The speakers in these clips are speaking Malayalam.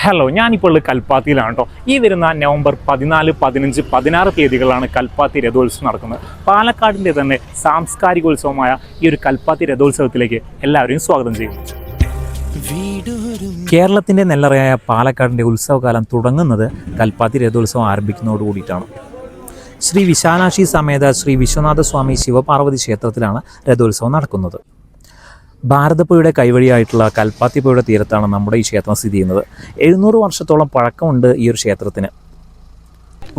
ഹലോ, ഞാനിപ്പോൾ കൽപ്പാത്തിയിലാണ് കേട്ടോ. ഈ വരുന്ന നവംബർ 14, 15, 16 തീയതികളാണ് കൽപ്പാത്തി രഥോത്സവം നടക്കുന്നത്. പാലക്കാടിൻ്റെ തന്നെ സാംസ്കാരികോത്സവമായ ഈ ഒരു കൽപ്പാത്തി രഥോത്സവത്തിലേക്ക് എല്ലാവരെയും സ്വാഗതം ചെയ്യുന്നു. കേരളത്തിൻ്റെ നെല്ലറയായ പാലക്കാടിൻ്റെ ഉത്സവകാലം തുടങ്ങുന്നത് കൽപ്പാത്തി രഥോത്സവം ആരംഭിക്കുന്നതോട് കൂടിയിട്ടാണ്. ശ്രീ വിശാലാക്ഷി സമേത ശ്രീ വിശ്വനാഥസ്വാമി ശിവപാർവതി ക്ഷേത്രത്തിലാണ് രഥോത്സവം നടക്കുന്നത്. ഭാരതപ്പുഴയുടെ കൈവഴിയായിട്ടുള്ള കൽപ്പാത്തിപ്പുഴയുടെ തീരത്താണ് നമ്മുടെ ഈ ക്ഷേത്രം സ്ഥിതി ചെയ്യുന്നത്. 700 വർഷത്തോളം പഴക്കമുണ്ട് ഈ ഒരു ക്ഷേത്രത്തിന്.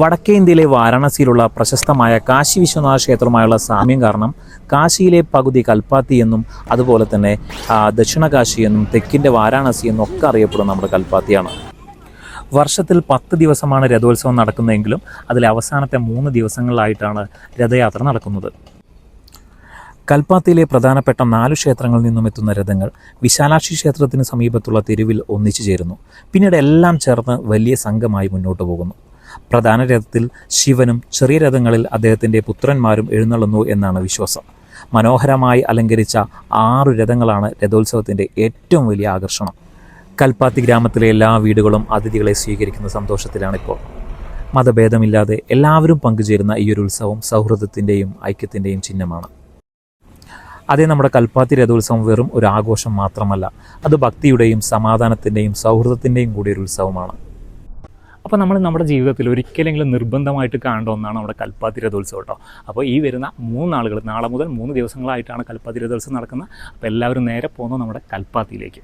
വടക്കേ ഇന്ത്യയിലെ വാരാണസിയിലുള്ള പ്രശസ്തമായ കാശി വിശ്വനാഥ ക്ഷേത്രവുമായുള്ള സാമ്യം കാരണം കാശിയിലെ പകുതി കൽപ്പാത്തി എന്നും അതുപോലെ തന്നെ ദക്ഷിണ കാശി എന്നും തെക്കിൻ്റെ വാരാണസി എന്നും ഒക്കെ അറിയപ്പെടുന്ന നമ്മുടെ കൽപ്പാത്തിയാണ്. വർഷത്തിൽ 10 ദിവസമാണ് രഥോത്സവം നടക്കുന്നതെങ്കിലും അതിലെ അവസാനത്തെ 3 ദിവസങ്ങളിലായിട്ടാണ് രഥയാത്ര നടക്കുന്നത്. കൽപ്പാത്തിയിലെ പ്രധാനപ്പെട്ട 4 ക്ഷേത്രങ്ങളിൽ നിന്നും എത്തുന്ന രഥങ്ങൾ വിശാലാക്ഷി ക്ഷേത്രത്തിന് സമീപത്തുള്ള തെരുവിൽ ഒന്നിച്ചു ചേരുന്നു. പിന്നീട് എല്ലാം ചേർന്ന് വലിയ സംഘമായി മുന്നോട്ട് പോകുന്നു. പ്രധാന രഥത്തിൽ ശിവനും ചെറിയ രഥങ്ങളിൽ അദ്ദേഹത്തിൻ്റെ പുത്രന്മാരും എഴുന്നള്ളുന്നു എന്നാണ് വിശ്വാസം. മനോഹരമായി അലങ്കരിച്ച 6 രഥങ്ങളാണ് രഥോത്സവത്തിൻ്റെ ഏറ്റവും വലിയ ആകർഷണം. കൽപ്പാത്തി ഗ്രാമത്തിലെ എല്ലാ വീടുകളും അതിഥികളെ സ്വീകരിക്കുന്ന സന്തോഷത്തിലാണിപ്പോൾ. മതഭേദമില്ലാതെ എല്ലാവരും പങ്കുചേരുന്ന ഈ ഒരു ഉത്സവം സൗഹൃദത്തിൻ്റെയും ഐക്യത്തിൻ്റെയും ചിഹ്നമാണ്. അതേ, നമ്മുടെ കൽപ്പാത്തി രഥോത്സവം വെറും ഒരു ആഘോഷം മാത്രമല്ല, അത് ഭക്തിയുടെയും സമാധാനത്തിൻ്റെയും സൗഹൃദത്തിൻ്റെയും കൂടി ഒരു ഉത്സവമാണ്. അപ്പോൾ നമ്മൾ നമ്മുടെ ജീവിതത്തിൽ ഒരിക്കലെങ്കിലും നിർബന്ധമായിട്ട് കാണേണ്ട ഒന്നാണ് നമ്മുടെ കൽപ്പാത്തി രഥോത്സവം കേട്ടോ. അപ്പോൾ ഈ വരുന്ന 3 നാളുകൾ, നാളെ മുതൽ 3 ദിവസങ്ങളായിട്ടാണ് കൽപ്പാത്തി രഥോത്സവം നടക്കുന്നത്. അപ്പോൾ എല്ലാവരും നേരെ പോകുന്നത് നമ്മുടെ കൽപ്പാത്തിയിലേക്ക്.